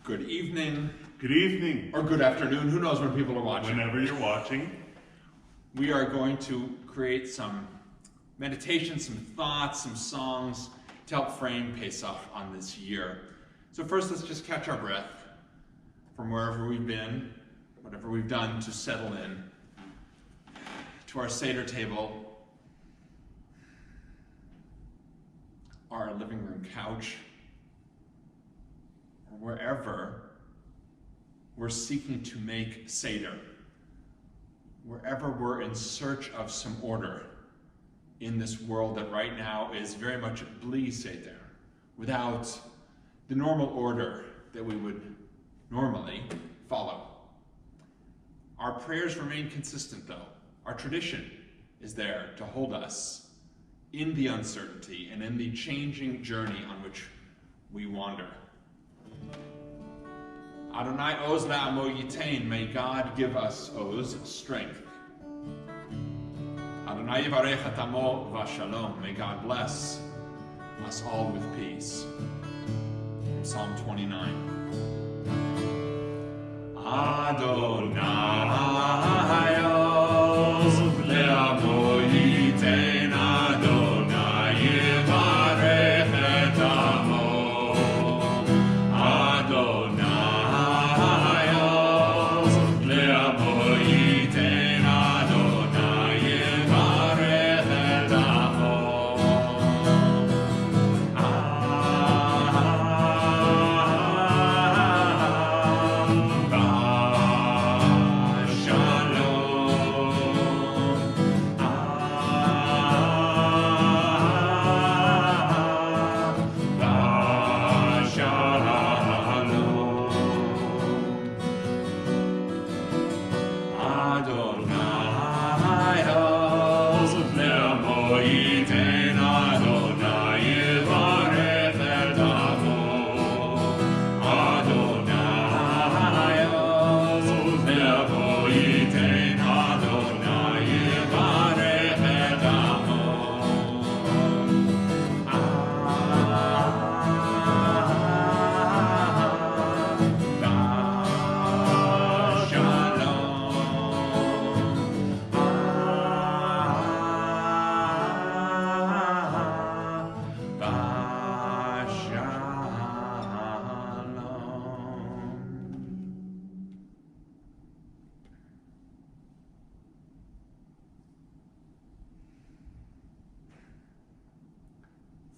Good evening. Good evening. Or good afternoon. Who knows when people are watching? Whenever you're watching. We are going to create some meditation, some thoughts, some songs to help frame Pesach on this year. So first, let's just catch our breath from wherever we've been, whatever we've done to settle in to our Seder table, our living room couch, or wherever we're seeking to make Seder, wherever we're in search of some order in this world that right now is very much bli Seder, without the normal order that we would normally follow. Our prayers remain consistent though. Our tradition is there to hold us in the uncertainty and in the changing journey on which we wander. Adonai oz la'amo yitain, may God give us oz, strength. Adonai yivarech et amo v'shalom, may God bless us all with peace. Psalm 29. Adonai oz la'amo yitain, Adonai yivarech et amo.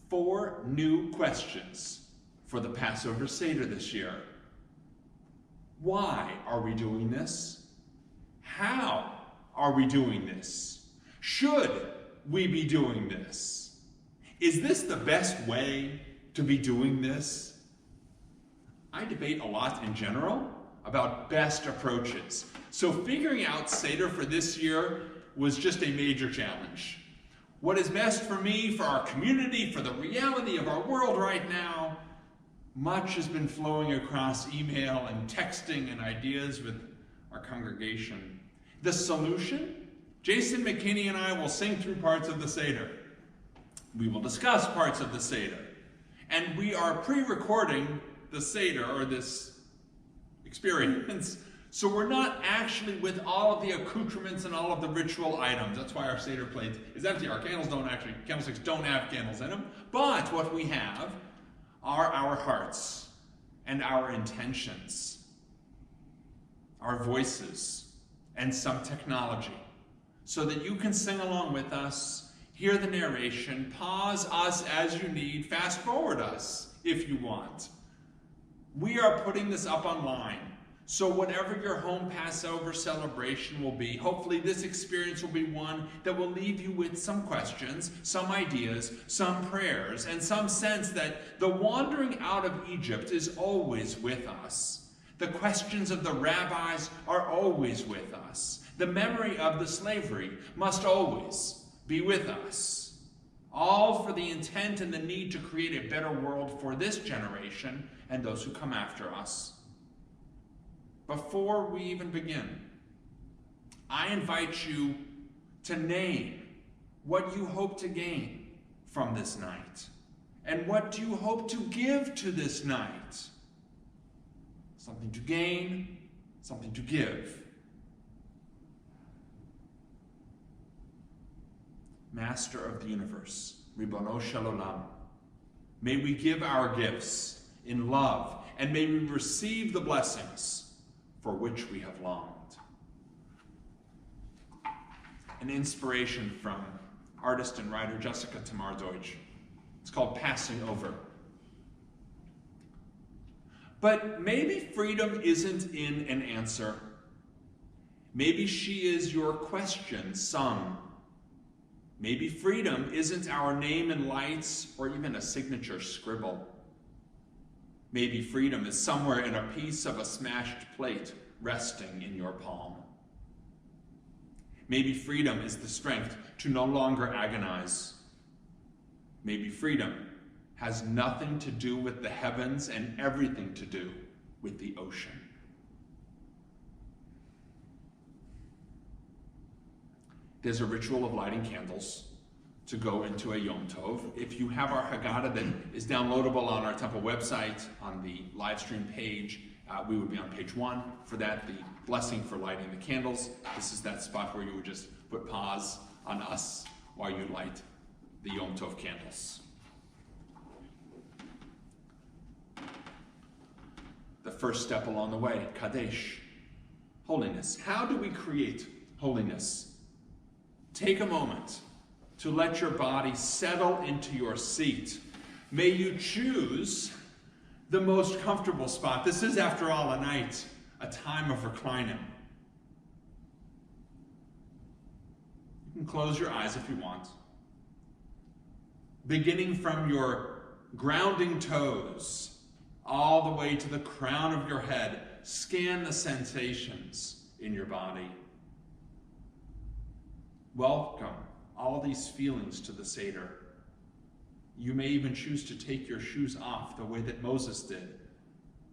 Four new questions for the Passover Seder this year. Why are we doing this? How are we doing this? Should we be doing this? Is this the best way to be doing this? I debate a lot in general about best approaches. So figuring out Seder for this year was just a major challenge. What is best for me, for our community, for the reality of our world right now? Much has been flowing across email and texting and ideas with our congregation. The solution? Jason, McKinney, and I will sing through parts of the Seder. We will discuss parts of the Seder. And we are pre-recording the Seder, or this experience, so we're not actually with all of the accoutrements and all of the ritual items. That's why our Seder plate is empty. Our candlesticks don't have candles in them. But what we have are our hearts and our intentions, our voices, and some technology, so that you can sing along with us, hear the narration, pause us as you need, fast forward us if you want. We are putting this up online. So whatever your home Passover celebration will be, hopefully this experience will be one that will leave you with some questions, some ideas, some prayers, and some sense that the wandering out of Egypt is always with us. The questions of the rabbis are always with us. The memory of the slavery must always be with us. All for the intent and the need to create a better world for this generation and those who come after us. Before we even begin, I invite you to name what you hope to gain from this night. And what do you hope to give to this night? something to gain, something to give. Master of the universe, Ribono Shel Olam, may we give our gifts in love, and may we receive the blessings for which we have longed. An inspiration from artist and writer Jessica Tamar Deutsch. It's called Passing Over. But maybe freedom isn't in an answer. Maybe she is your question sung. Maybe freedom isn't our name in lights or even a signature scribble. Maybe freedom is somewhere in a piece of a smashed plate resting in your palm. Maybe freedom is the strength to no longer agonize. Maybe freedom has nothing to do with the heavens and everything to do with the ocean. There's a ritual of lighting candles to go into a Yom Tov. If you have our Haggadah that is downloadable on our temple website on the live stream page, we would be on page 1 for that, the blessing for lighting the candles. This is that spot where you would just put pause on us while you light the Yom Tov candles. The first step along the way, Kadesh, holiness. How do we create holiness? Take a moment to let your body settle into your seat. May you choose the most comfortable spot. This is, after all, a night, a time of reclining. You can close your eyes if you want. Beginning from your grounding toes, all the way to the crown of your head, scan the sensations in your body. Welcome all these feelings to the Seder. You may even choose to take your shoes off the way that Moses did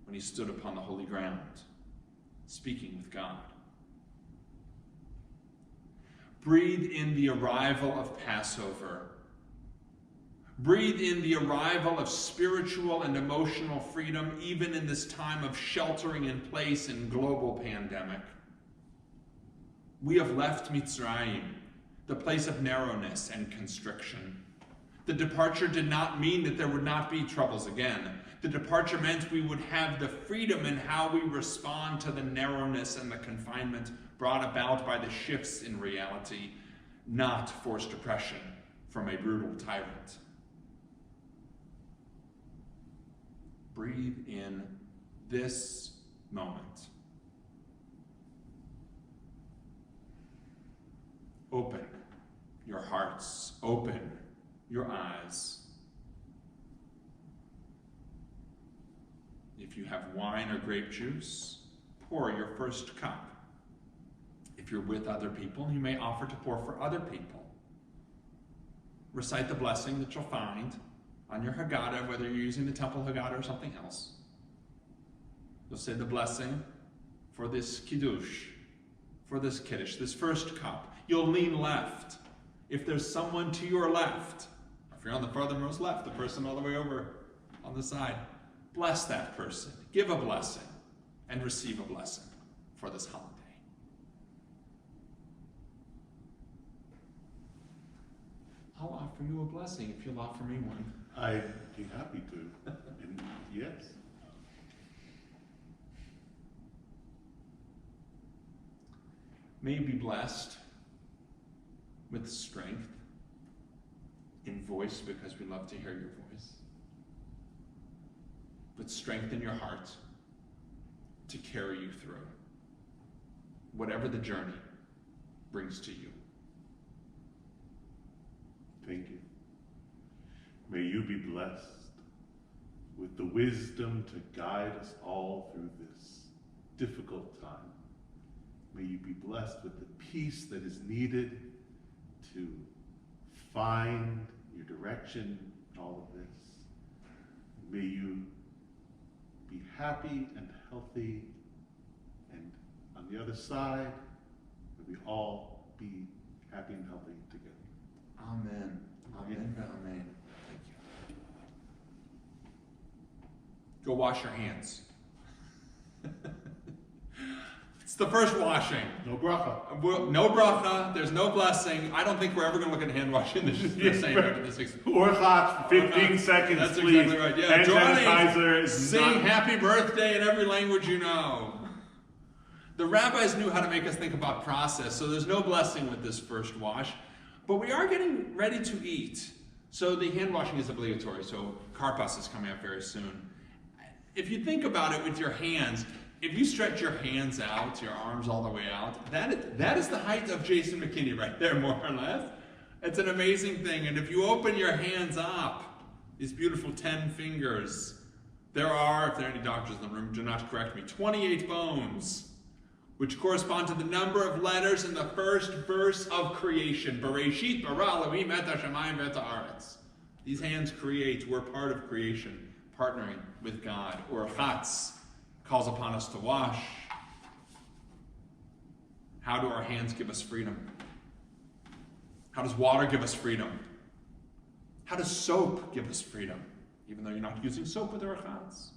when he stood upon the holy ground, speaking with God. Breathe in the arrival of Passover. Breathe in the arrival of spiritual and emotional freedom, even in this time of sheltering in place in global pandemic. We have left Mitzrayim, the place of narrowness and constriction. The departure did not mean that there would not be troubles again. The departure meant we would have the freedom in how we respond to the narrowness and the confinement brought about by the shifts in reality, not forced oppression from a brutal tyrant. Breathe in this moment. Open your hearts, open your eyes. If you have wine or grape juice, pour your first cup. If you're with other people, you may offer to pour for other people. Recite the blessing that you'll find on your Haggadah, whether you're using the temple Haggadah or something else. You'll say the blessing for this Kiddush, for this Kiddush, this first cup. You'll lean left. If there's someone to your left, if you're on the farthermost left, the person all the way over on the side, bless that person. Give a blessing and receive a blessing for this holiday. I'll offer you a blessing if you'll offer me one. I'd be happy to. And yes. May you be blessed with strength in voice, because we love to hear your voice, but strength in your heart to carry you through whatever the journey brings to you. Thank you. May you be blessed with the wisdom to guide us all through this difficult time. May you be blessed with the peace that is needed to find your direction in all of this. May you be happy and healthy, and on the other side, may we all be happy and healthy together. Amen. Amen. Amen. Thank you. Go wash your hands. It's the first washing. No bracha. No bracha, there's no blessing. I don't think we're ever going to look at hand washing. This is the same after the 6th. Orchat, 15 seconds, That's please. exactly right. Yeah, Hand sanitizer is sing not... happy birthday in every language you know. The rabbis knew how to make us think about process, so there's no blessing with this first wash. But we are getting ready to eat. So the hand washing is obligatory, so karpas is coming up very soon. If you think about it with your hands, if you stretch your hands out, your arms all the way out, that is the height of Jason McKinney right there, more or less. It's an amazing thing. And if you open your hands up, these beautiful 10 fingers, there are, if there are any doctors in the room, do not correct me, 28 bones, which correspond to the number of letters in the first verse of creation. Bereshit bara Elohim et hashamayim v'et haaretz. These hands create. We're part of creation, partnering with God. Urchatz calls upon us to wash. How do our hands give us freedom? How does water give us freedom? How does soap give us freedom? Even though you're not using soap with urchatz.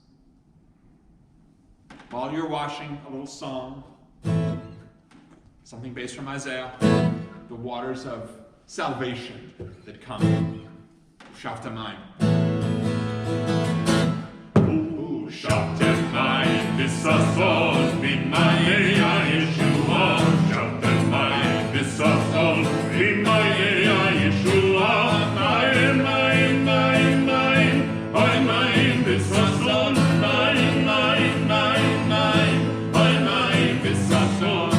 While you're washing, a little song. Something based from Isaiah, the waters of salvation that come. Shaftamayim. Shaftamayim b'sason b'mayei Yeshua. Shaftamayim b'sason b'mayei Yeshua. Mayim, mayim, mayim, mayim. Mayim b'sason. Mayim, mayim, mayim, mayim. Mayim b'sason.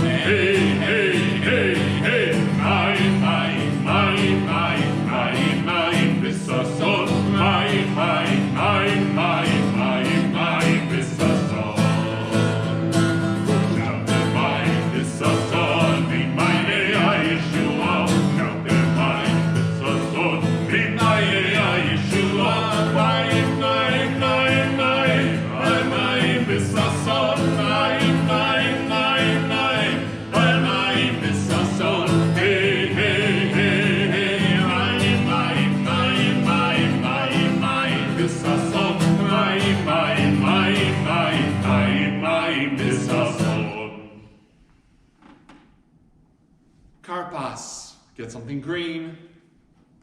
Karpas, get something green.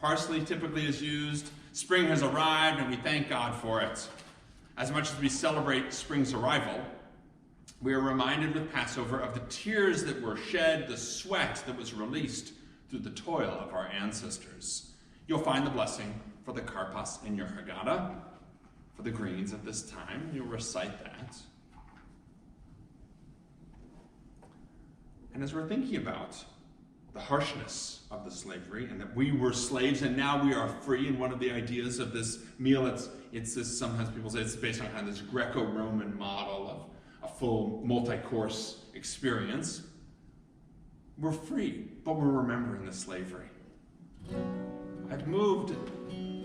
Parsley typically is used. Spring has arrived and we thank God for it. As much as we celebrate spring's arrival, we are reminded with Passover of the tears that were shed, the sweat that was released through the toil of our ancestors. You'll find the blessing for the karpas in your Haggadah. For the greens at this time, you'll recite that. And as we're thinking about the harshness of the slavery and that we were slaves and now we are free, and one of the ideas of this meal, it's this, sometimes people say it's based on kind of this Greco-Roman model of a full multi-course experience. We're free, but we're remembering the slavery. I've moved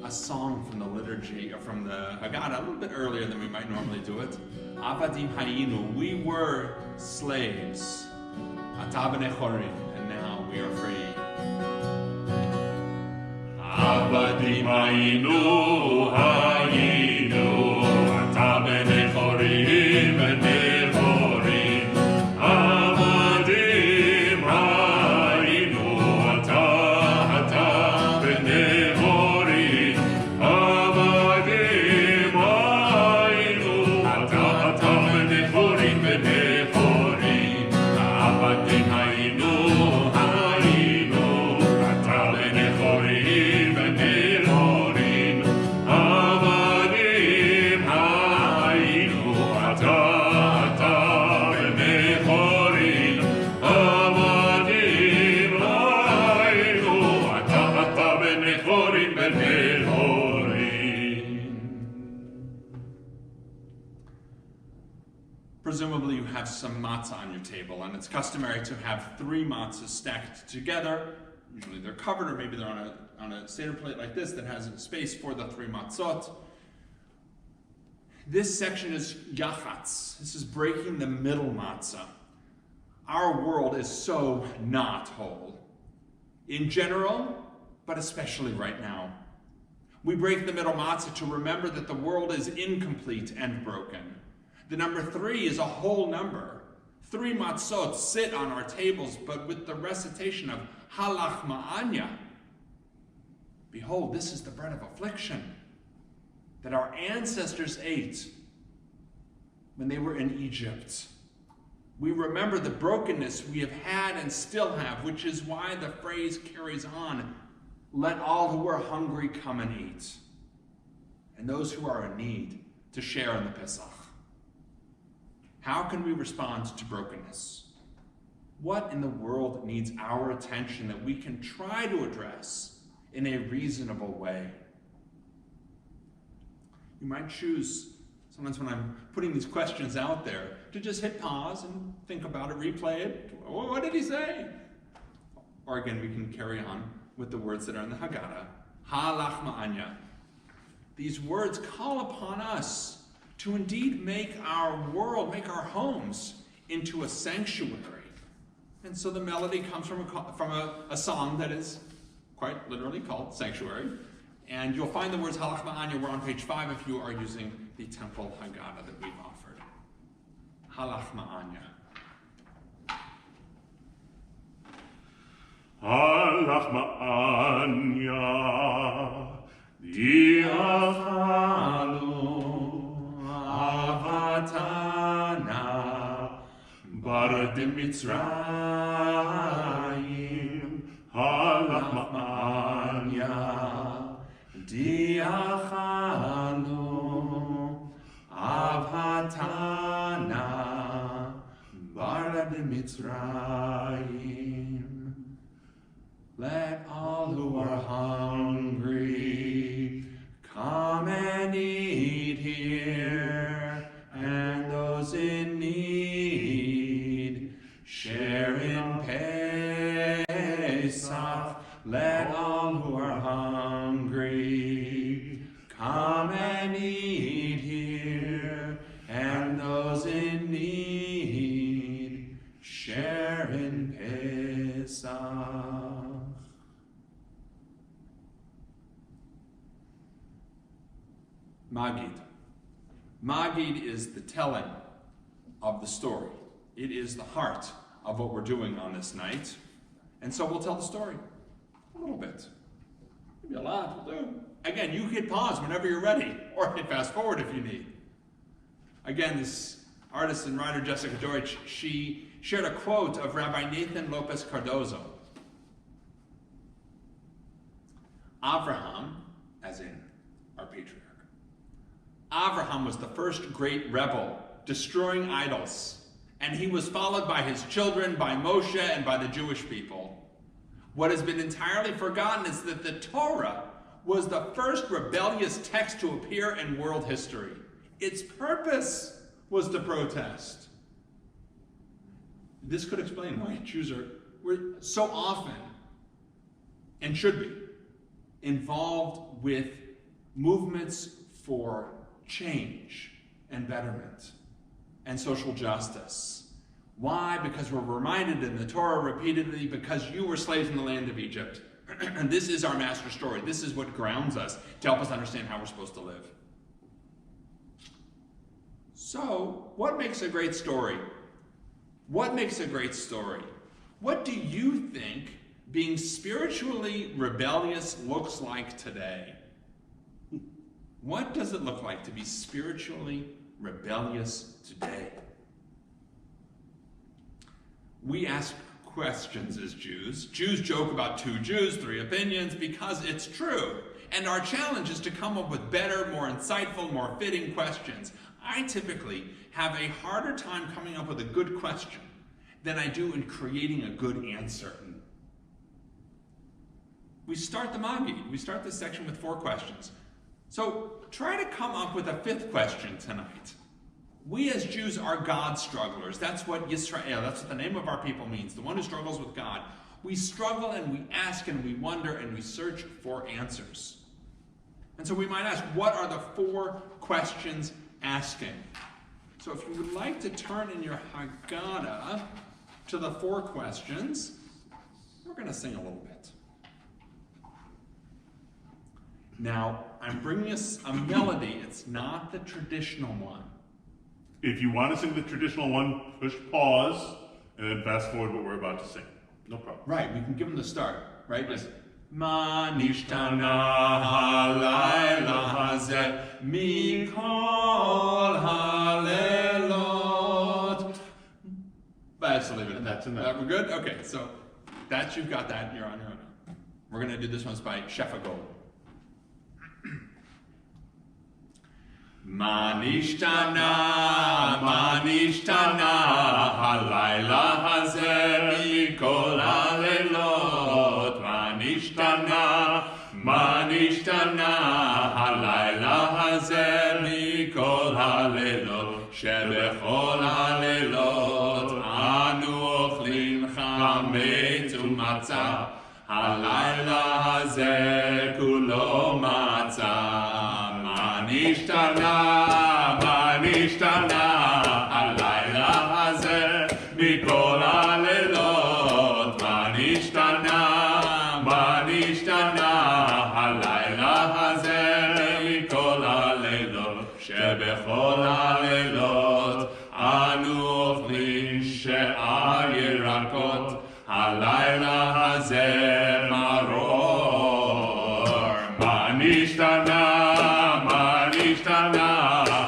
a song from the liturgy, or from the Haggadah, a little bit earlier than we might normally do it. Avadim hayinu, we were slaves. Ata b'nei chorim, and now we are free. Avadim hayinu, hayinu, ata b'nei chorim, b'nei chorim. Avadim hayinu, ata b'nei chorim. Avadim hayinu, ata b'nei chorim, b'nei chorim. Avadim hayinu, hayinu, ata b'nei chorim, b'nei chorim. Avadim hayinu, ata b'nei chorim. Avadim hayinu, ata b'nei chorim, b'nei chorim. Presumably you have some matzah on your table, and it's customary to have 3 matzahs stacked together. Usually they're covered, or maybe they're on a Seder plate like this that has space for the 3 matzot. This section is yachatz. This is breaking the middle matzah. Our world is so not whole. In general, but especially right now. We break the middle matzah to remember that the world is incomplete and broken. The number 3 is a whole number. 3 matzot sit on our tables, but with the recitation of halach ma'anya. Behold, this is the bread of affliction that our ancestors ate when they were in Egypt. We remember the brokenness we have had and still have, which is why the phrase carries on, let all who are hungry come and eat, and those who are in need to share in the Pesach. How can we respond to brokenness? What in the world needs our attention that we can try to address in a reasonable way? You might choose, sometimes when I'm putting these questions out there, to just hit pause and think about it, replay it. Oh, what did he say? Or again, we can carry on with the words that are in the Haggadah. Halach ma'anya. These words call upon us to indeed make our world, make our homes into a sanctuary. And so the melody comes from a song that is quite literally called Sanctuary. And you'll find the words halach ma'anya. We're on page 5 if you are using the temple Haggadah that we've offered. Halach ma'anya. Halach ma'anya, diachalu avatana, bar de Mitzrayim. Halach ma'anya, diachalu avatana, bar de Mitzrayim. Let all who are hungry come and eat here, and those in need share in Pesach. Let all who are hungry come and eat here, and those in need share in Pesach. Magid. Magid is the telling of the story. It is the heart of what we're doing on this night. And so we'll tell the story a little bit. Maybe a lot, we'll do. Again, you hit pause whenever you're ready, or hit fast forward if you need. Again, this artist and writer Jessica Deutsch, she shared a quote of Rabbi Nathan Lopez Cardozo. Abraham, as in our patriarch, Abraham was the first great rebel, destroying idols, and he was followed by his children, by Moshe, and by the Jewish people. What has been entirely forgotten is that the Torah was the first rebellious text to appear in world history. Its purpose was to protest. This could explain why Jews were so often, and should be, involved with movements for change and betterment and social justice. Why? Because we're reminded in the Torah repeatedly, because you were slaves in the land of Egypt. And this is our master story. This is what grounds us to help us understand how we're supposed to live. So, what makes a great story? What makes a great story? What do you think being spiritually rebellious looks like today? What does it look like to be spiritually rebellious today? We ask questions as Jews. Jews joke about 2 Jews, 3 opinions, because it's true. And our challenge is to come up with better, more insightful, more fitting questions. I typically have a harder time coming up with a good question than I do in creating a good answer. We start the Magid. We start this section with 4 questions. So try to come up with a 5th question tonight. We as Jews are God strugglers. That's what Yisrael, that's what the name of our people means, the one who struggles with God. We struggle and we ask and we wonder and we search for answers. And so we might ask, what are the 4 questions asking? So if you would like to turn in your Haggadah to the 4 questions, we're going to sing a little bit. Now, I'm bringing us a melody. It's not the traditional one. If you want to sing the traditional one, push pause and then fast forward what we're about to sing. No problem. Right, we can give them the start, right? Just Ma nishtana halayla hazeh mikol halelot. Let's leave it at that. That's enough. We're good? Okay, so that you've got that, you're on your own. We're going to do this one by Shefa Gold. Ma nishtana halayla hazeh mikol halelot. Ma nishtana halayla hazeh mikol halelot. Shebechol halelot anu ochlim chametz umatzah. Halayla hazeh kulo matzah. Ma nishtana halayla hazeh mikol halelot. Ma nishtana halayla hazeh mikol halelot. Shebechol halelot anu ochlim she'ar yerakot. Halayla hazeh maror. Ma nishtana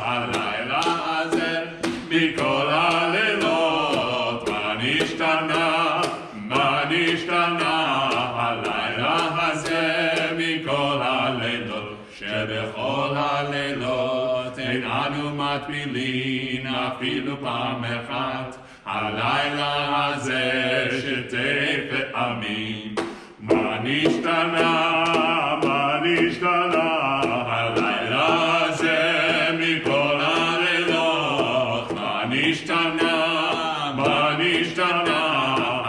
halayla hazeh mikol halelot. Ma nishtana halayla hazeh mikol halelot. Shebechol halelot ein anu matpilin afilu pam echat. Halayla hazeh shetei pe'amim. Ma nishtana halayla hazeh mikol halelot. Ma nishtana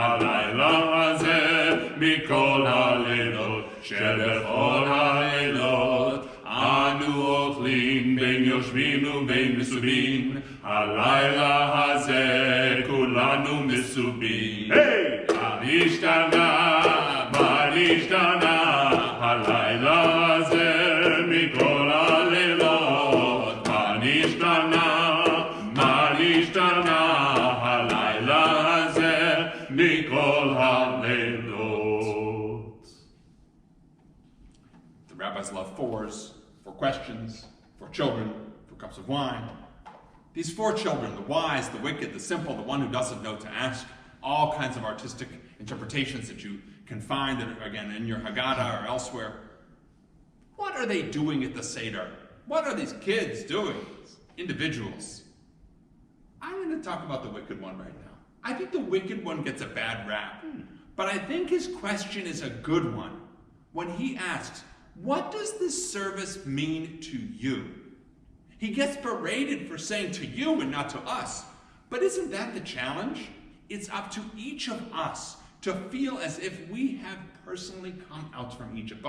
halayla hazeh mikol halelot. Shebechol halelot anu ochlim ben yoshvim uben mesubim. Halayla hazeh kulanu mesubim. Hey! Ma nishtana halayla hazeh mikol halelot. Ma nishtana halayla hazeh mikol halelot. The rabbis love fours, for questions, for children, for cups of wine. These four children, the wise, the wicked, the simple, the one who doesn't know to ask, all kinds of artistic interpretations that you can find that are, again, in your Haggadah or elsewhere. What are they doing at the Seder? What are these kids doing? Individuals. I'm going to talk about the wicked one right now. I think the wicked one gets a bad rap, but I think his question is a good one. When he asks, what does this service mean to you? He gets berated for saying to you and not to us. But isn't that the challenge? It's up to each of us to feel as if we have personally come out from Egypt.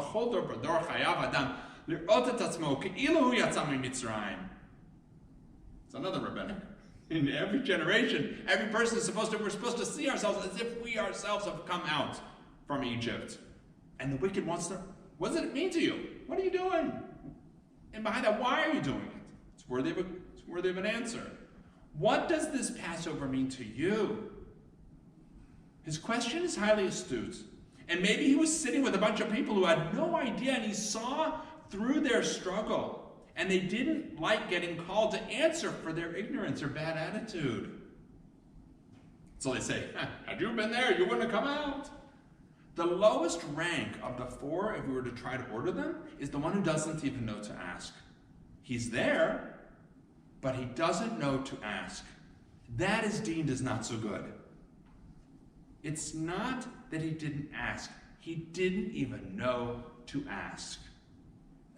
It's another rabbinic. In every generation, every person is we're supposed to see ourselves as if we ourselves have come out from Egypt. And the wicked wants to, what does it mean to you? What are you doing? And behind that, why are you doing it? It's worthy of an answer. What does this Passover mean to you? His question is highly astute. And maybe he was sitting with a bunch of people who had no idea, and he saw through their struggle. And they didn't like getting called to answer for their ignorance or bad attitude. So they say, had you been there, you wouldn't have come out. The lowest rank of the four, if we were to try to order them, is the one who doesn't even know to ask. He's there, but he doesn't know to ask. That is deemed as not so good. It's not that he didn't ask. He didn't even know to ask.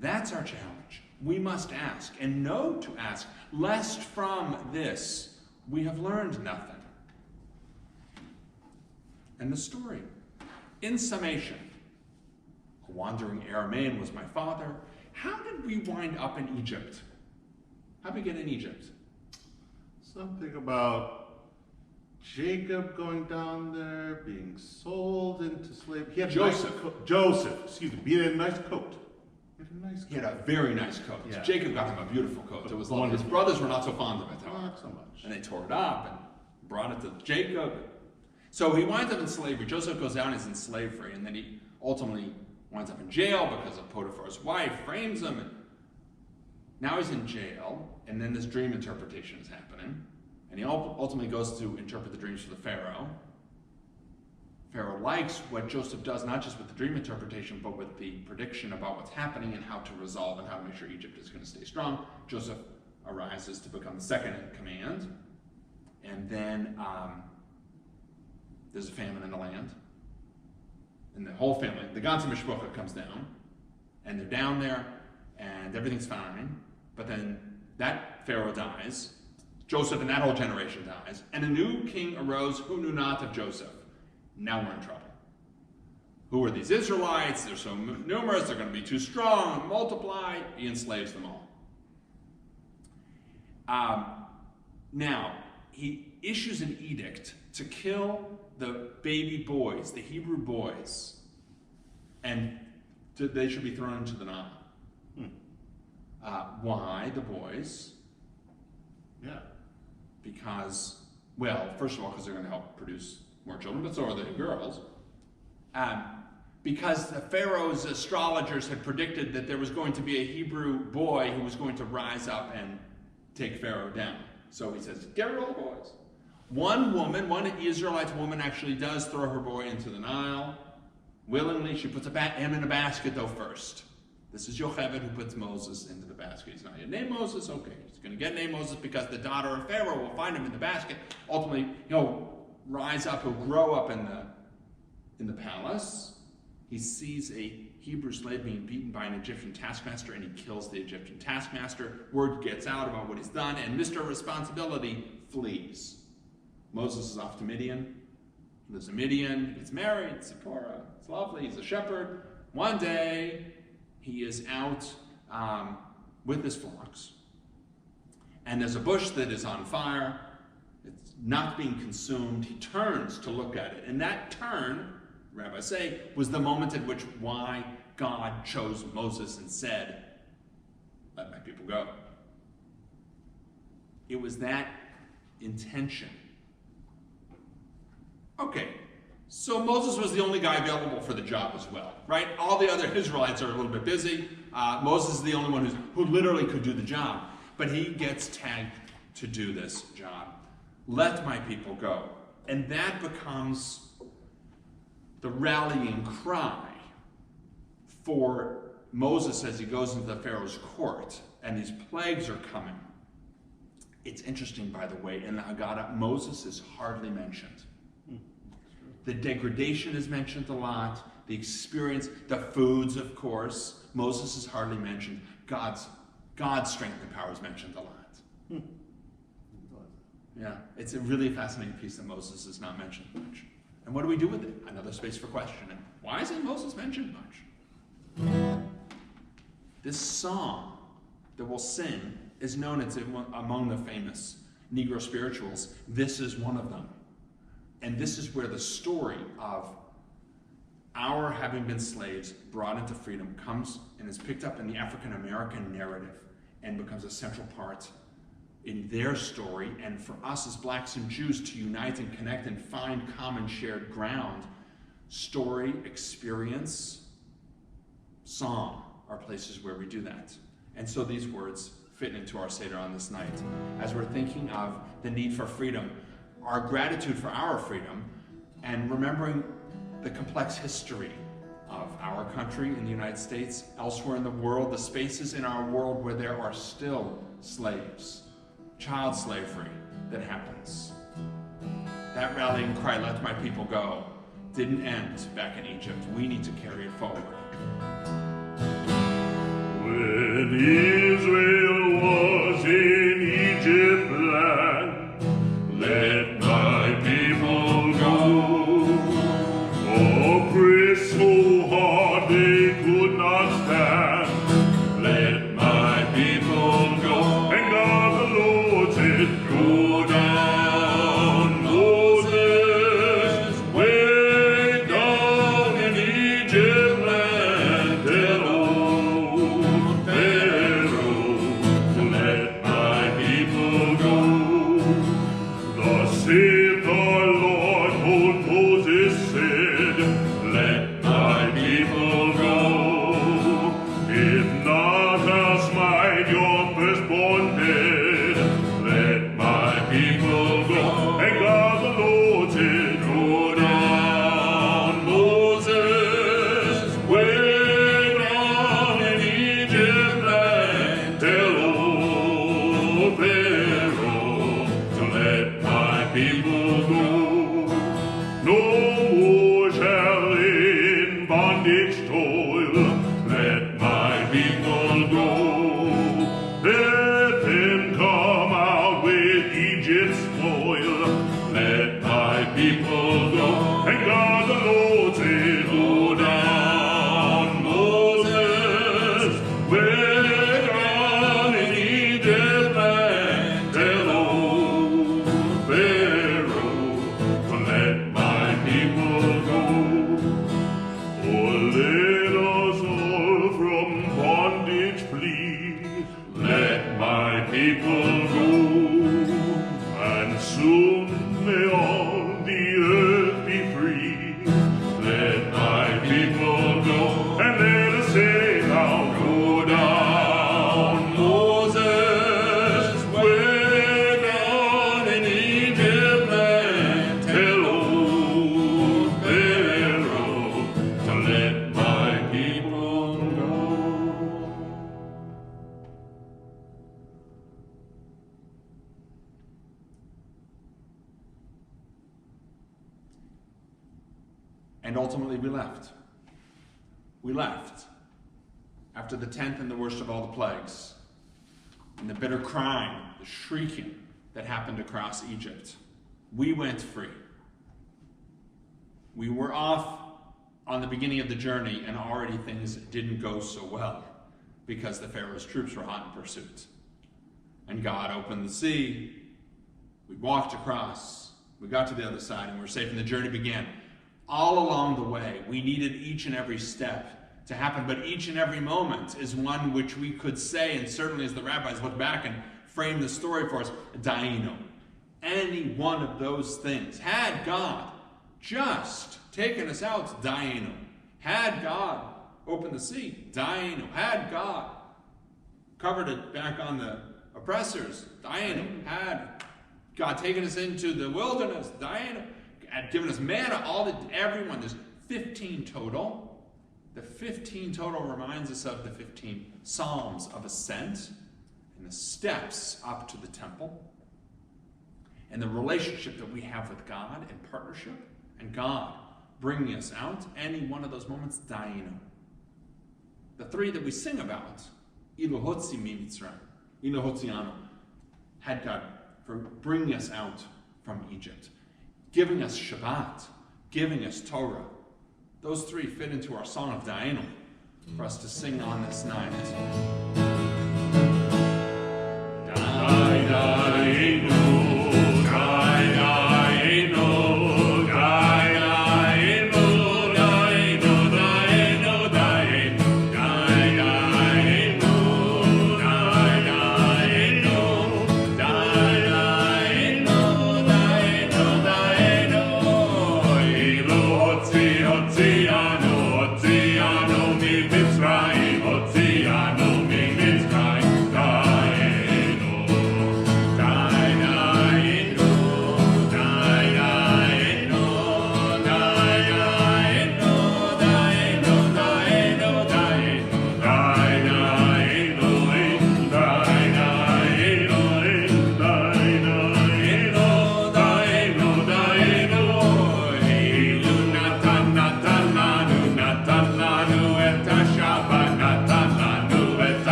That's our challenge. We must ask and know to ask, lest from this we have learned nothing. And the story. In summation, a wandering Aramean was my father. How did we wind up in Egypt? How did we get in Egypt? Something about Jacob going down there, being sold into slavery. He had Joseph. Joseph, excuse me. He had a nice coat. He had a Nice He had a very nice coat. Yeah. Jacob got him a beautiful coat. It was Wonderful. His brothers were not so fond of it, however. Not so much. And they tore it up and brought it to Jacob. So he winds up in slavery. Joseph goes down, he's in slavery, and then he ultimately winds up in jail because of Potiphar's wife frames him. And now he's in jail, and then this dream interpretation is happening. And he ultimately goes to interpret the dreams for the Pharaoh. Pharaoh likes what Joseph does, not just with the dream interpretation, but with the prediction about what's happening and how to resolve and how to make sure Egypt is going to stay strong. Joseph arises to become the second in command. And then there's a famine in the land. And the whole family, the Ganze Mishpocha comes down. And they're down there, and everything's fine. But then that Pharaoh dies. Joseph and that whole generation dies. And a new king arose who knew not of Joseph. Now we're in trouble. Who are these Israelites? They're so numerous, they're going to be too strong, multiply. He enslaves them all. Now, he issues an edict to kill the baby boys, the Hebrew boys, and they should be thrown into the Nile. Why the boys? Yeah. Because, well, first of all, because they're going to help produce more children, but so are the girls. Because the Pharaoh's astrologers had predicted that there was going to be a Hebrew boy who was going to rise up and take Pharaoh down. So he says, get rid of all the boys. One Israelite woman actually does throw her boy into the Nile. Willingly, she puts him in a basket though first. This is Yocheved who puts Moses into the basket. He's not yet named Moses. Okay, he's going to get named Moses because the daughter of Pharaoh will find him in the basket. Ultimately, he'll rise up, he'll grow up in the palace. He sees a Hebrew slave being beaten by an Egyptian taskmaster, and he kills the Egyptian taskmaster. Word gets out about what he's done, and Mr. Responsibility flees. Moses is off to Midian. He lives in Midian. He gets married. Zipporah. It's lovely. He's a shepherd. One day, he is out with his flocks, and there's a bush that is on fire. It's not being consumed. He turns to look at it, and that turn, rabbis say, was the moment at which why God chose Moses and said, let my people go. It was that intention. Okay, so Moses was the only guy available for the job as well, right? All the other Israelites are a little bit busy. Moses is the only one who literally could do the job. But he gets tagged to do this job. Let my people go. And that becomes the rallying cry for Moses as he goes into the Pharaoh's court. And these plagues are coming. It's interesting, by the way, in the Haggadah, Moses is hardly mentioned. The degradation is mentioned a lot. The experience, the foods, of course. Moses is hardly mentioned. God's strength and power is mentioned a lot. Yeah, it's a really fascinating piece that Moses is not mentioned much. And what do we do with it? Another space for questioning. Why isn't Moses mentioned much? This song that we'll sing is known as among the famous Negro spirituals. This is one of them. And this is where the story of our having been slaves brought into freedom comes and is picked up in the African American narrative and becomes a central part in their story. And for us as blacks and Jews to unite and connect and find common shared ground, story, experience, song are places where we do that. And so these words fit into our Seder on this night as we're thinking of the need for freedom, our gratitude for our freedom, and remembering the complex history of our country in the United States, elsewhere in the world, the spaces in our world where there are still slaves, child slavery that happens. That rallying cry, let my people go, didn't end back in Egypt. We need to carry it forward. When Israel was in Egypt land, let my people go. Oppressed so hard they could not stand, let my people go. And God the Lord said, go down, Moses, way down in Egypt land, tell shall go, and soon may all the earth be free. Let my people go, and let us say now, go down, Moses, way down in Egypt land, tell old Pharaoh to let my people go. And ultimately we left. We left after the 10th and the worst of all the plagues, and the bitter crying, the shrieking that happened across Egypt. We went free. We were off on the beginning of the journey, and already things didn't go so well because the Pharaoh's troops were hot in pursuit. And God opened the sea. We walked across. We got to the other side, and we were safe, and the journey began. All along the way, we needed each and every step to happen, but each and every moment is one which we could say, and certainly as the rabbis look back and frame the story for us, Daino. Any one of those things. Had God just taken us out, Daino. Had God opened the sea, Daino. Had God covered it back on the oppressors, Daino. Had God taken us into the wilderness, Daino. Had given us manna, everyone. There's 15 total. The 15 total reminds us of the 15 Psalms of Ascent and the steps up to the temple and the relationship that we have with God in partnership and God bringing us out. Any one of those moments, Daino. The three that we sing about, Ilu Hotzi mi Mitzrayim, Ilu Hotzianu, had God for bringing us out from Egypt, giving us Shabbat, giving us Torah. Those three fit into our song of Daino for us to sing on this night.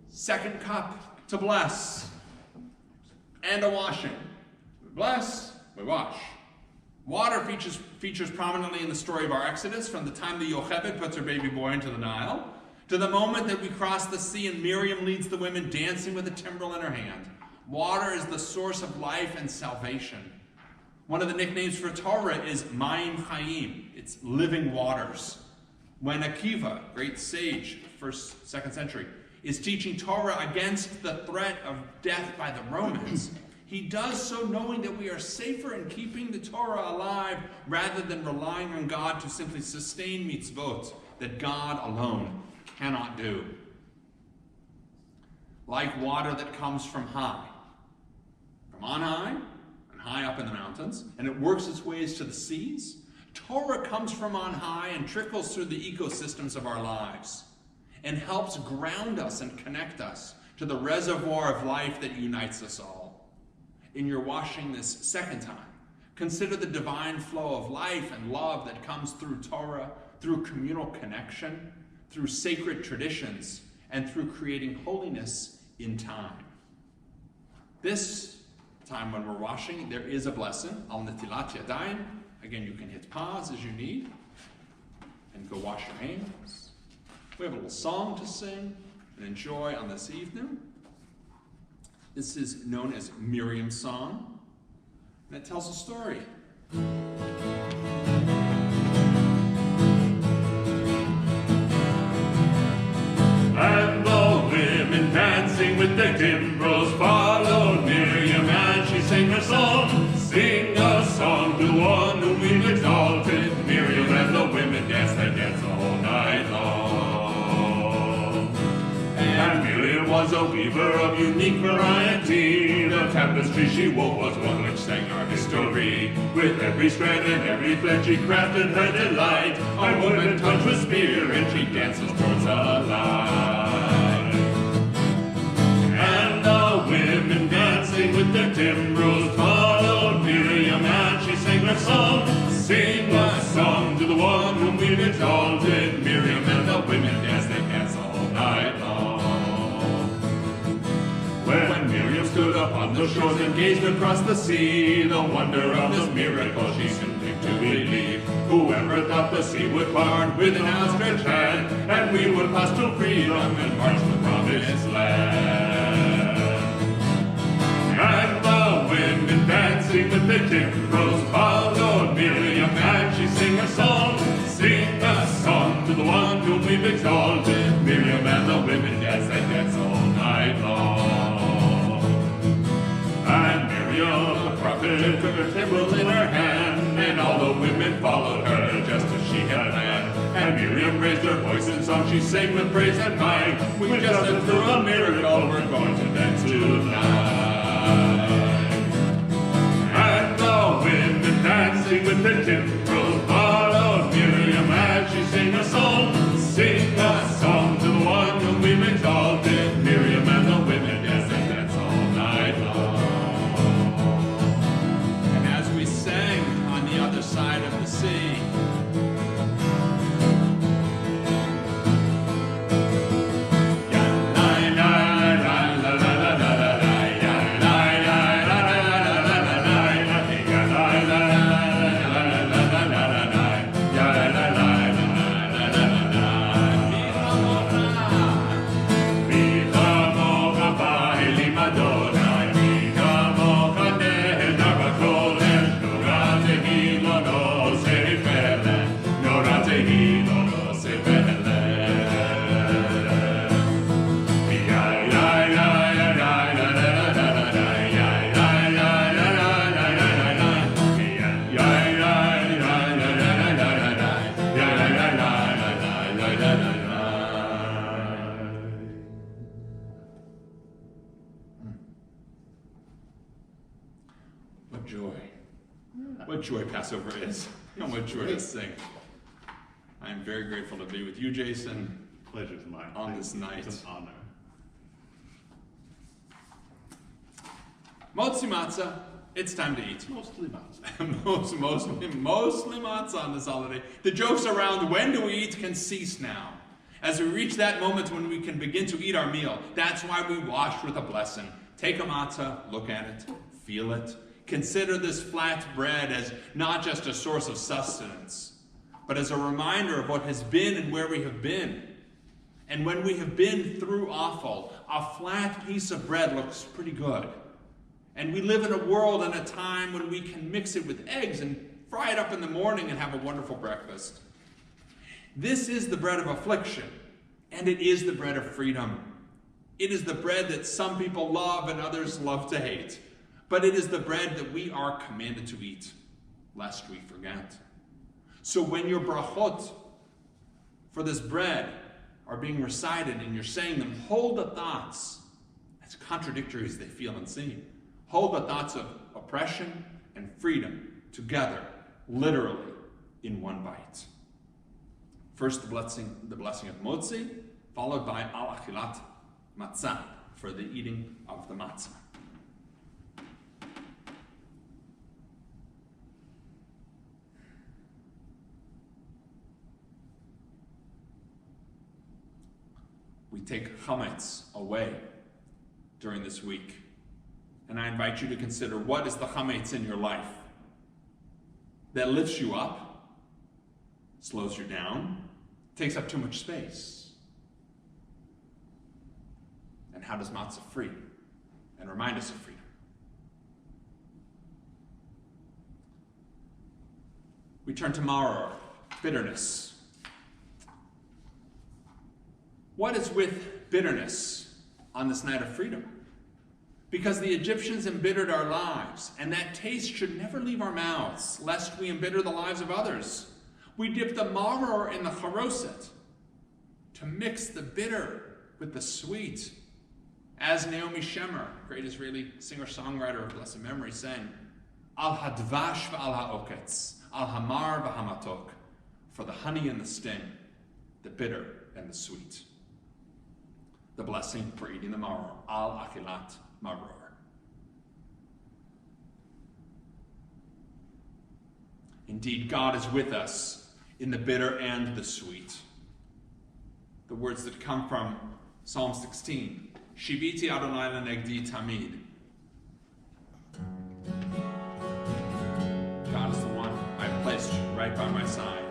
Second cup to bless and a washing. We bless, we wash. Water features prominently in the story of our Exodus, from the time that Yochebed puts her baby boy into the Nile, to the moment that we cross the sea and Miriam leads the women dancing with a timbrel in her hand. Water is the source of life and salvation. One of the nicknames for Torah is Mayim Chayim. It's living waters. When Akiva, great sage, 1st, 2nd century, is teaching Torah against the threat of death by the Romans, he does so knowing that we are safer in keeping the Torah alive rather than relying on God to simply sustain mitzvot that God alone cannot do. Like water that comes from high, from on high, and high up in the mountains, and it works its ways to the seas. Torah comes from on high and trickles through the ecosystems of our lives and helps ground us and connect us to the reservoir of life that unites us all. In your washing this second time, consider the divine flow of life and love that comes through Torah, through communal connection, through sacred traditions, and through creating holiness in time. This time when we're washing, there is a blessing, al netilat yadayim. Again, you can hit pause as you need and go wash your hands. We have a little song to sing and enjoy on this evening. This is known as Miriam's Song, and it tells a story. And the women dancing with their timbrels followed Miriam, and she sang her song. Sing a song to the one whom we've exalted. Miriam and the women danced that dance all night long. And Miriam was a weaver of unique variety. The tapestry she wove was one which sang our history. With every strand and every thread she crafted her delight. Our woman touched with spear and she dances towards the light. And the women dancing with their timbrels followed Miriam, and she sang her song. Sing a song to the one whom we've exalted. Miriam and the women danced that dance all night long. When Miriam stood upon the shores and gazed across the sea, the wonder of this miracle she soon came to believe. Whoever thought the sea would part with an outstretched hand, and we would pass to freedom and march to the promised land. And the women dancing with the timbrels followed Miriam, and she sang a song. Sing a song to the one whom we've exalted. Miriam and the women danced that dance all night long. And Miriam, the prophet, took her timbrel in her hand, and all the women followed her just as she had planned. And Miriam raised her voice in song, she sang with praise and might. We just lived through a miracle, we're going to dance tonight. And the women dancing with the timbrels followed Miriam, and she sang a song. Sing a song to the one whom we've exalted. Miriam and the women danced that dance all night long. And as we sang on the other side of the sea, what joy Passover is, and what joy to sing. I am very grateful to be with you, Jason. Pleasure's mine. On this night. It's an honor. Motzi matzah, it's time to eat. Mostly matzah. mostly matzah on this holiday. The jokes around when do we eat can cease now. As we reach that moment when we can begin to eat our meal, that's why we wash with a blessing. Take a matzah, look at it, feel it. Consider this flat bread as not just a source of sustenance, but as a reminder of what has been and where we have been. And when we have been through awful, a flat piece of bread looks pretty good. And we live in a world and a time when we can mix it with eggs and fry it up in the morning and have a wonderful breakfast. This is the bread of affliction, and it is the bread of freedom. It is the bread that some people love and others love to hate. But it is the bread that we are commanded to eat, lest we forget. So when your brachot for this bread are being recited and you're saying them, hold the thoughts, as contradictory as they feel and seem, hold the thoughts of oppression and freedom together, literally, in one bite. First, the blessing of motzi, followed by al-achilat matzah, for the eating of the matzah. We take chametz away during this week. And I invite you to consider, what is the chametz in your life that lifts you up, slows you down, takes up too much space? And how does matzah free and remind us of freedom? We turn to maror, bitterness. What is with bitterness on this night of freedom? Because the Egyptians embittered our lives, and that taste should never leave our mouths, lest we embitter the lives of others. We dip the maror in the charoset to mix the bitter with the sweet. As Naomi Shemer, great Israeli singer-songwriter of blessed memory, sang, Al hadvash v'al ha'oketz, al hamar v'hamatok, for the honey and the sting, the bitter and the sweet. The blessing for eating the maror, al achilat maror. Indeed, God is with us in the bitter and the sweet. The words that come from Psalm 16, Shibiti Adonai lenegdi tamid. God is the one I've placed right by my side.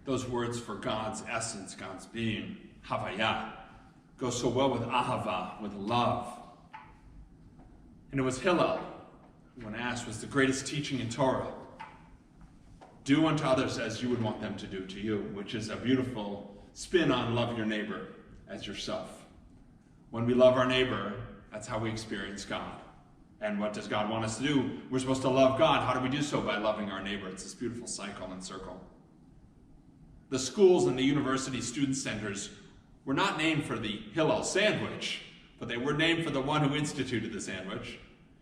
Those words for God's essence, God's being, havaya, go so well with ahava, with love. And it was Hillel, who when asked, was the greatest teaching in Torah. Do unto others as you would want them to do to you, which is a beautiful spin on love your neighbor as yourself. When we love our neighbor, that's how we experience God. And what does God want us to do? We're supposed to love God. How do we do so? By loving our neighbor. It's this beautiful cycle and circle. The schools and the university student centers were not named for the Hillel sandwich, but they were named for the one who instituted the sandwich.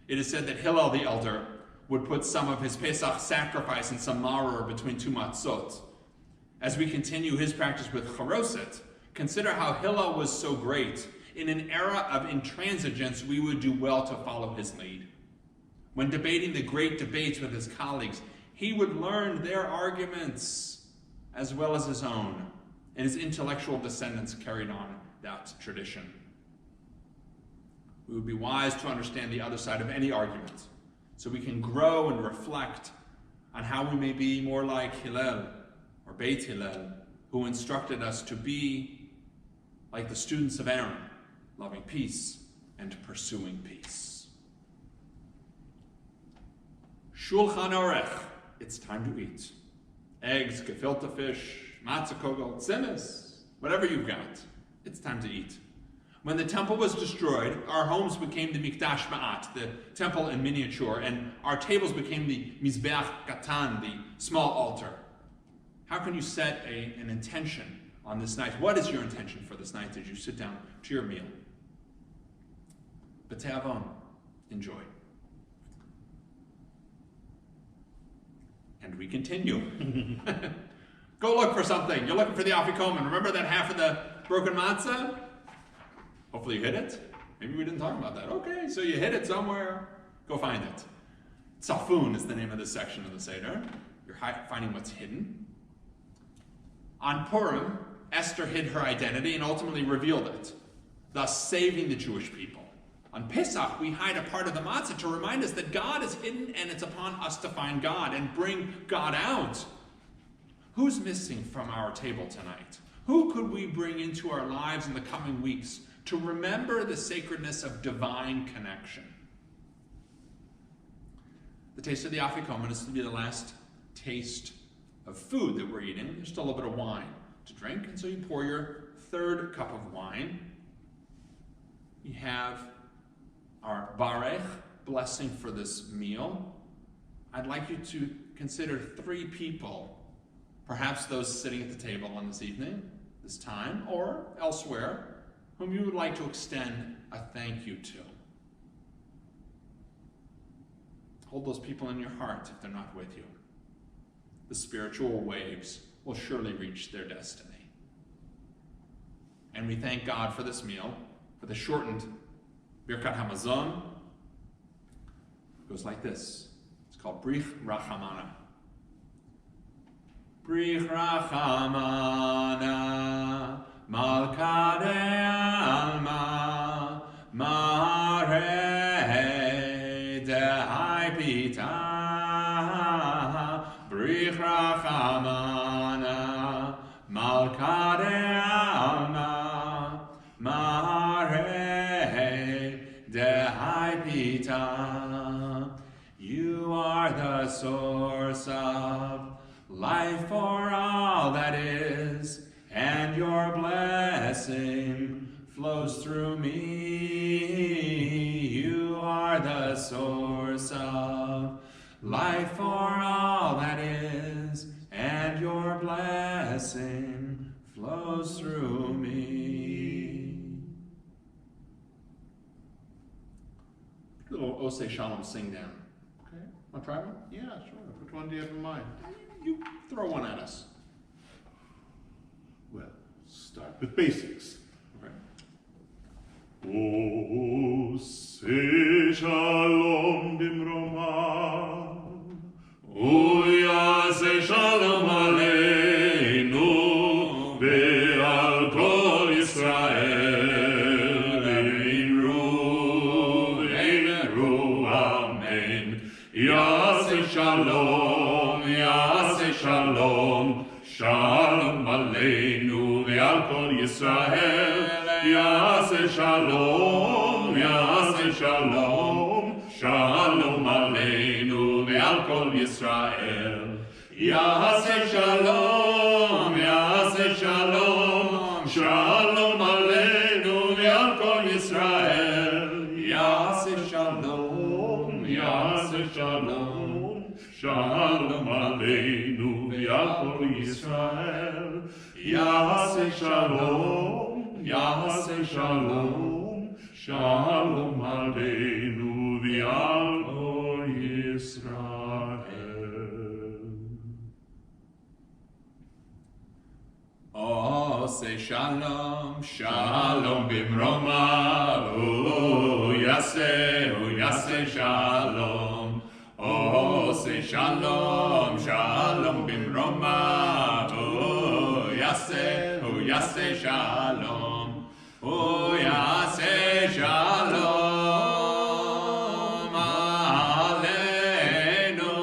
It is said that Hillel the elder would put some of his Pesach sacrifice and some maror between two matzot. As we continue his practice with charoset, consider how Hillel was so great. In an era of intransigence, we would do well to follow his lead. When debating the great debates with his colleagues, he would learn their arguments as well as his own, and his intellectual descendants carried on that tradition. We would be wise to understand the other side of any argument, so we can grow and reflect on how we may be more like Hillel or Beit Hillel, who instructed us to be like the students of Aaron, loving peace and pursuing peace. Shulchan Aruch, it's time to eat. Eggs, gefilte fish, matzah kugel, tzimmes, whatever you've got, it's time to eat. When the temple was destroyed, our homes became the Mikdash Ma'at, the temple in miniature, and our tables became the Mizbeach Katan, the small altar. How can you set an intention on this night? What is your intention for this night as you sit down to your meal? B'te'avon, enjoy. And we continue. Go look for something. You're looking for the afikomen. Remember that half of the broken matzah? Hopefully you hit it. Maybe we didn't talk about that. Okay, so you hit it somewhere. Go find it. Tzafun is the name of this section of the Seder. You're finding what's hidden. On Purim, Esther hid her identity and ultimately revealed it, thus saving the Jewish people. On Pesach, we hide a part of the matzah to remind us that God is hidden and it's upon us to find God and bring God out. Who's missing from our table tonight? Who could we bring into our lives in the coming weeks to remember the sacredness of divine connection? The taste of the afikomen is to be the last taste of food that we're eating. There's still a little bit of wine to drink, and so you pour your third cup of wine. We have our barech, blessing for this meal. I'd like you to consider 3 people, perhaps those sitting at the table on this evening, this time, or elsewhere, whom you would like to extend a thank you to. Hold those people in your heart if they're not with you. The spiritual waves will surely reach their destiny. And we thank God for this meal, for the shortened Birkat Hamazon. It goes like this. It's called Brich Rachamana. Brich Rachamana, Malka de Alma, Mare de Haipita. Brich Rachamana, Malka de Alma, Mare de Haipita. You are the source of life for all that is, and your blessing flows through me. You are the source of life for all that is, and your blessing flows through me. Little Osei Shalom sing down. Okay. Want to try one? Yeah, sure. Which one do you have in mind? You throw one at us. Well, start with basics. Okay. O se shalom bimromah, O yaseh shalom aleinu, ve'al kol Yisrael, ve'imru, amen. Yaseh shalom, shalom aleinu, ve'al kol Yisrael. Yaseh shalom, shalom aleinu ve'al kol Yisrael. Yaseh shalom, shalom aleinu ve'al kol Yisrael. Yaseh shalom, shalom aleinu ve'al kol Yisrael. Yaseh shalom, shalom aleinu ve'al kol Yisrael. shalom, shalom bimroma, yase shalom. Oh, say shalom, shalom bimroma, yase shalom. Oh, yase shalom aleinu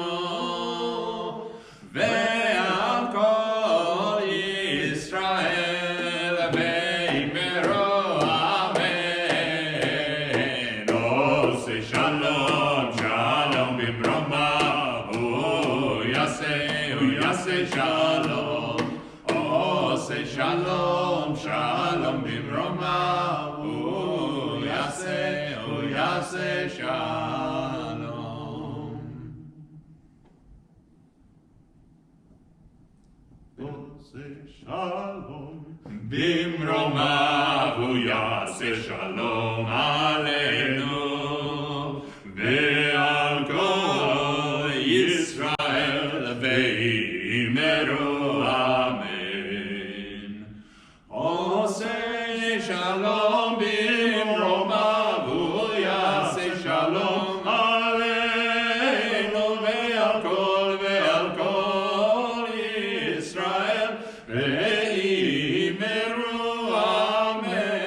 ve'al kol Yisrael ve'imero amen. Oh, say shalom, shalom bimroma, yase shalom. Oh, say shalom, shalom bimroma, yase shalom. Oh, say shalom. Bimroma, yase shalom aleinu ve'al kol Yisrael ve'imeru amen. Oh, say shalom bimroma, yase shalom aleinu ve'al kol Yisrael ve'imeru amen.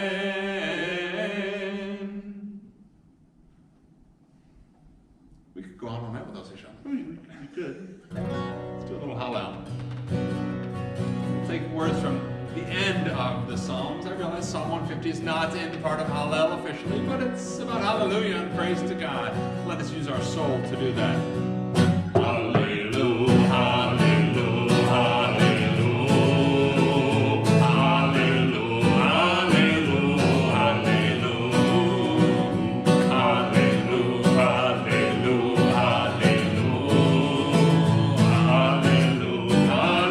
We could go on all night without say shalom. Oh, you could. Let's do a little hallel. We'll take words from the end of the Psalms. I realize Psalm 150 is not in part of Hallel officially, but it's about hallelujah and praise to God. Let us use our soul to do that. Hallelujah, hallelujah, hallelujah, hallelujah, hallelujah, hallelujah,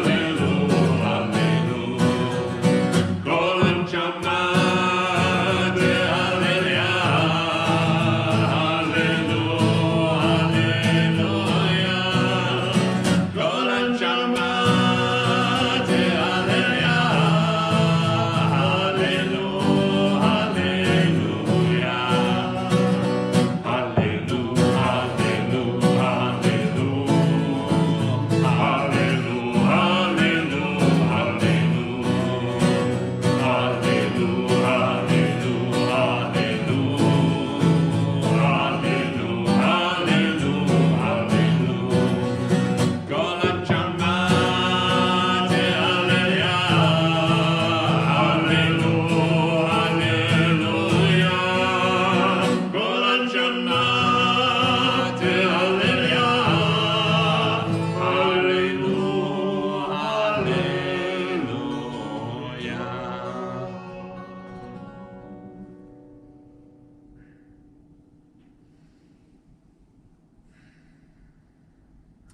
hallelujah,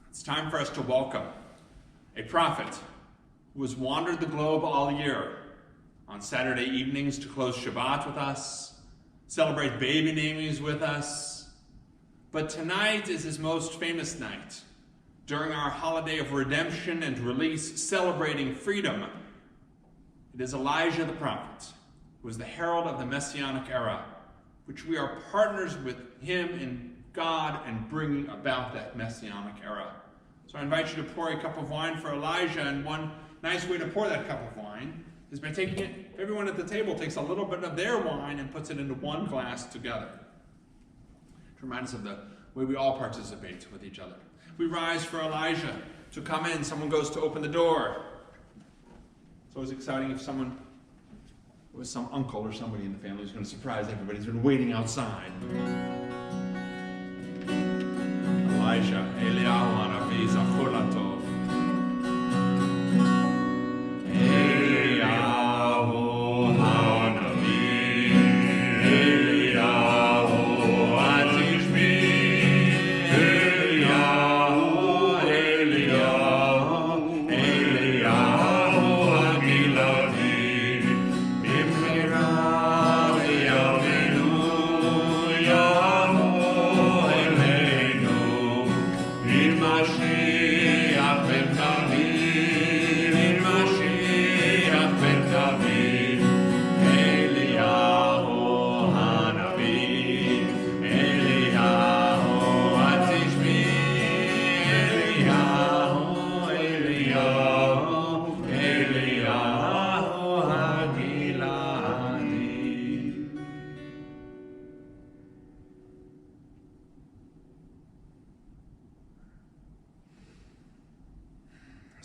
It's time for us to welcome a prophet who has wandered the globe all year on Saturday evenings to close Shabbat with us, celebrate baby namings with us. But tonight is his most famous night, during our holiday of redemption and release, celebrating freedom. It is Elijah the prophet, who is the herald of the Messianic era, which we are partners with him in God and bringing about that Messianic era. So I invite you to pour a cup of wine for Elijah, and one nice way to pour that cup of wine is by taking it, everyone at the table takes a little bit of their wine and puts it into one glass together, to remind us of the way we all participate with each other. We rise for Elijah to come in. Someone goes to open the door. It's always exciting if someone, it was some uncle or somebody in the family who's going to surprise everybody who's been waiting outside. Elijah, Eliyahu Hanavi, Zachor Latov. Eliyahu Hanavi, Eliyahu Atishmi, Eliyahu, Eliyahu Agilavi, Bimhira Yavinu, Yahu Eleinu, Bimashir.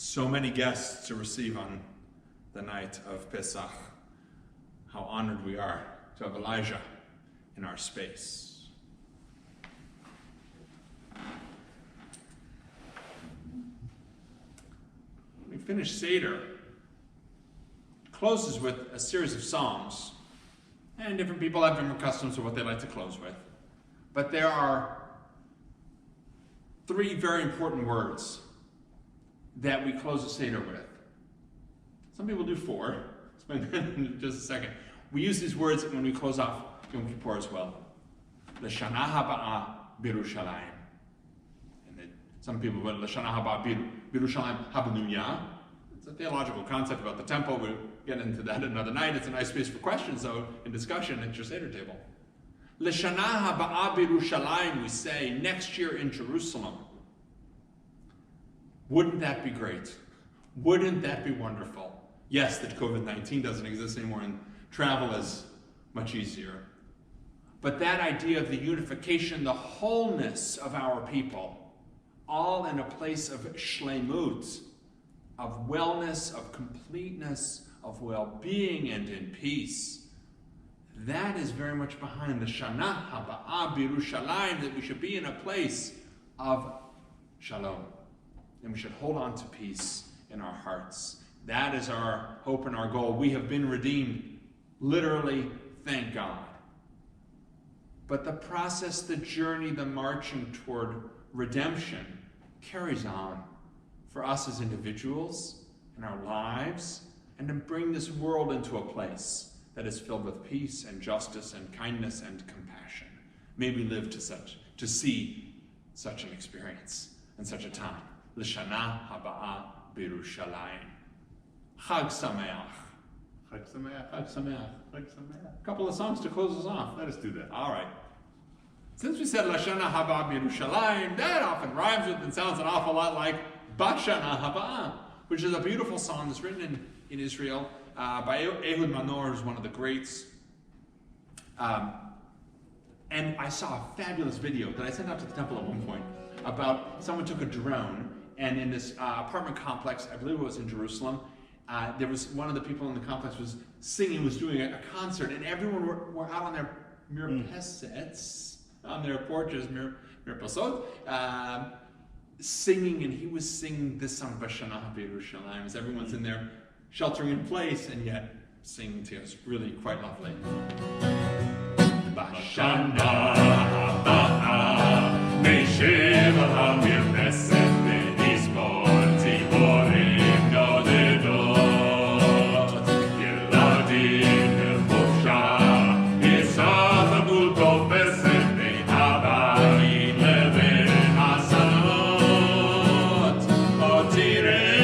So many guests to receive on the night of Pesach. How honored we are to have Elijah in our space. We finish Seder. It closes with a series of psalms. And different people have different customs of what they like to close with. But there are 3 very important words that we close the Seder with. Some people do 4. I'll explain that in just a second. We use these words when we close off Yom Kippur as well. L'shana haba'a birushalayim. And some people would L'shana haba'a birushalayim habanuya. It's a theological concept about the temple. We'll get into that another night. It's a nice space for questions, though, in discussion at your Seder table. L'shana haba'a birushalayim, we say, next year in Jerusalem. Wouldn't that be great? Wouldn't that be wonderful? Yes, that COVID-19 doesn't exist anymore and travel is much easier. But that idea of the unification, the wholeness of our people, all in a place of shlemut, of wellness, of completeness, of well-being and in peace, that is very much behind the Shana Haba'a Birushalayim, that we should be in a place of shalom. And we should hold on to peace in our hearts. That is our hope and our goal. We have been redeemed. Literally, thank God. But the process, the journey, the marching toward redemption carries on for us as individuals in our lives, and to bring this world into a place that is filled with peace and justice and kindness and compassion. May we live to see such an experience and such a time. L'shana haba'a birushalayim. Chag Sameach. Chag Sameach. Chag Sameach. Chag Sameach. A couple of songs to close us off. Let us do that. All right. Since we said L'shana haba'a birushalayim, that often rhymes with and sounds an awful lot like Bashana haba'a, which is a beautiful song that's written in Israel by Ehud Manor, who's one of the greats. And I saw a fabulous video that I sent out to the temple at one point about someone took a drone, and in this apartment complex, I believe it was in Jerusalem, there was one of the people in the complex was singing, was doing a concert, and everyone were out on their mirpesets, on their porches, mirpesot, singing, and he was singing this song, Bashana B'Yerushalayim, as everyone's in there sheltering in place, and yet singing to us. Really quite lovely. Bashana Haba'a Me'Sheva HaMirpeset Ve'Nisbor Tziborim Nodedot Yeladim Nefosha Yisach Hamul Tofeset Ve'Habayim Leven Hasanot O Tireh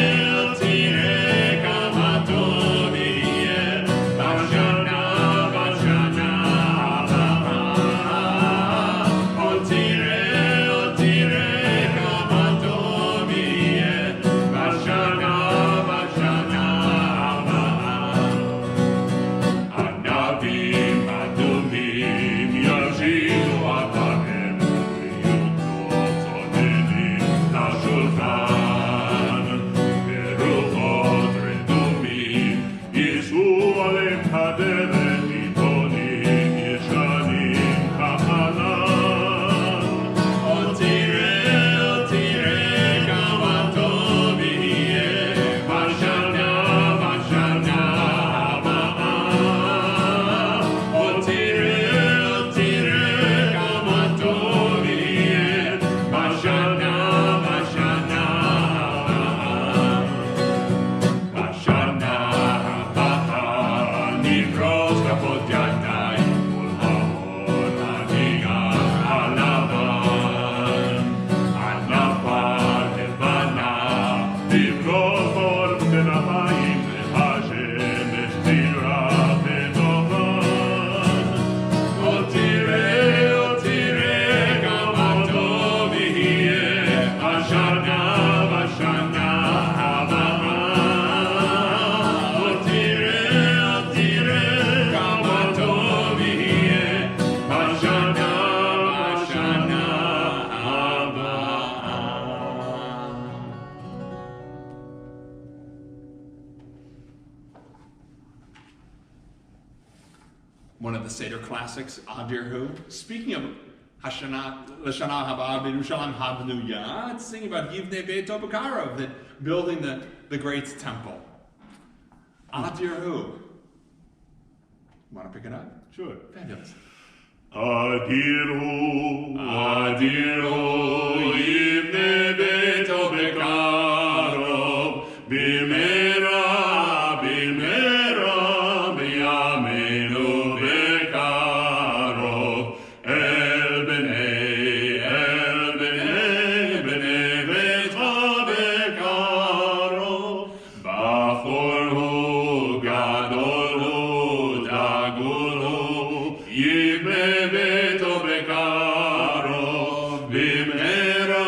Kama Tov Yeh Bashana Bashana Haba'a Seder classics, Adir Hu. Speaking of L'Shana Haba B'Yerushalayim Habnuya, it's singing about Yivnei Beit Obekarov, that building the great temple. Adir Hu. Want to pick it up? Sure. Fabulous. Adiru, Yivnei Beit Obekarov, Bimera, B'Yameinu Bekarov, El Bnei Beit HaBekarov, Bachor Hu, Gadol Hu, Dagul Hu, Yivnei Beit Obekarov, Bimera,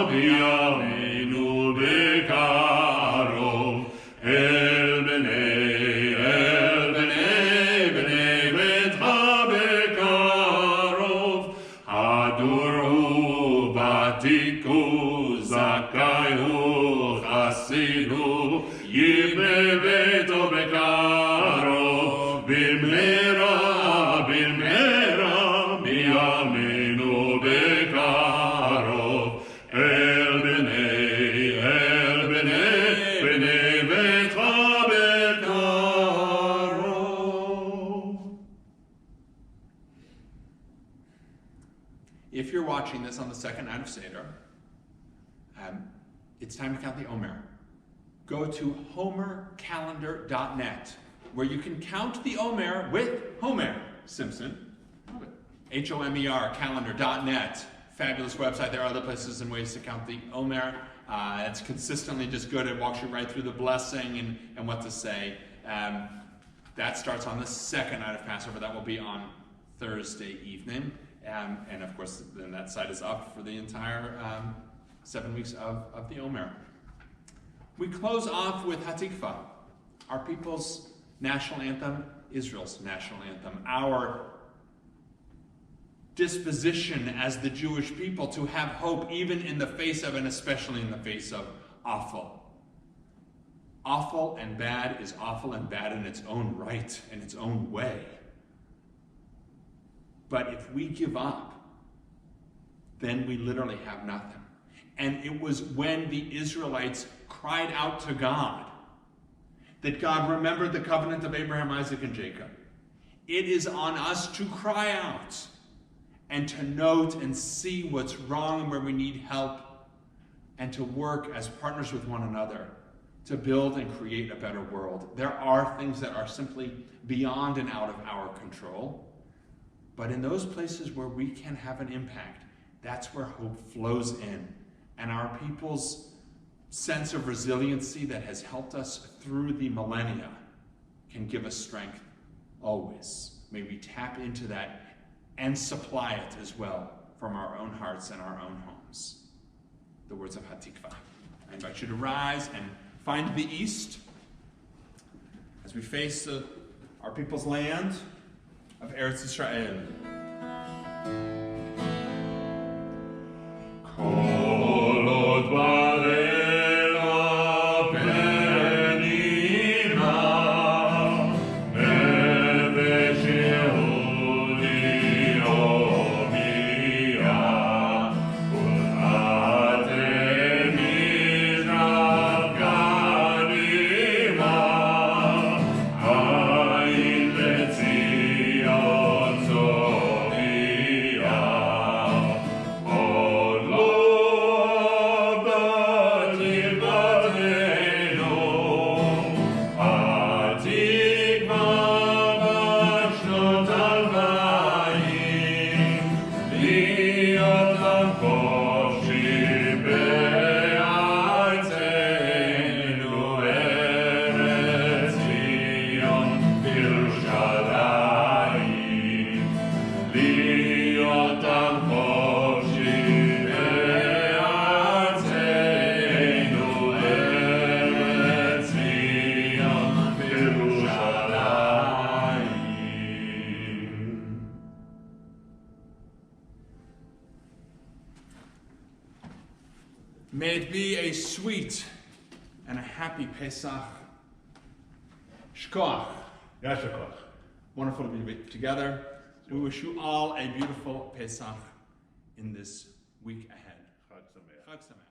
B'Yameinu Bekarov, El Bnei Beit HaBekarov, Hadur Hu, Vatik Hu, Zakai Hu, Chasid Hu, Yivnei Beit Obekarov, Bimera, B'Yameinu Bekarov, El Bnei Beit HaBekarov. If you're watching this on the second night of Seder, it's time to count the Omer. Go to homercalendar.net, where you can count the Omer with Homer Simpson. Homer calendar.net. Fabulous website. There are other places and ways to count the Omer. It's consistently just good. It walks you right through the blessing and what to say. That starts on the second night of Passover. That will be on Thursday evening. And of course, then that site is up for the entire 7 weeks of the Omer. We close off with Hatikva, our people's national anthem, Israel's national anthem, our disposition as the Jewish people to have hope even in the face of, and especially in the face of, awful. Awful and bad is awful and bad in its own right, in its own way. But if we give up, then we literally have nothing. And it was when the Israelites cried out to God that God remembered the covenant of Abraham, Isaac, and Jacob. It is on us to cry out and to note and see what's wrong and where we need help, and to work as partners with one another to build and create a better world. There are things that are simply beyond and out of our control, but in those places where we can have an impact, that's where hope flows in. And our people's sense of resiliency that has helped us through the millennia can give us strength always. May we tap into that and supply it as well from our own hearts and our own homes. The words of Hatikva. I invite you to rise and find the east as we face our people's land of Eretz Israel. May it be a sweet and a happy Pesach. Shkoach. Yasher koach. Wonderful to be together. We wish you all a beautiful Pesach in this week ahead. Chag Sameach. Chag Sameach.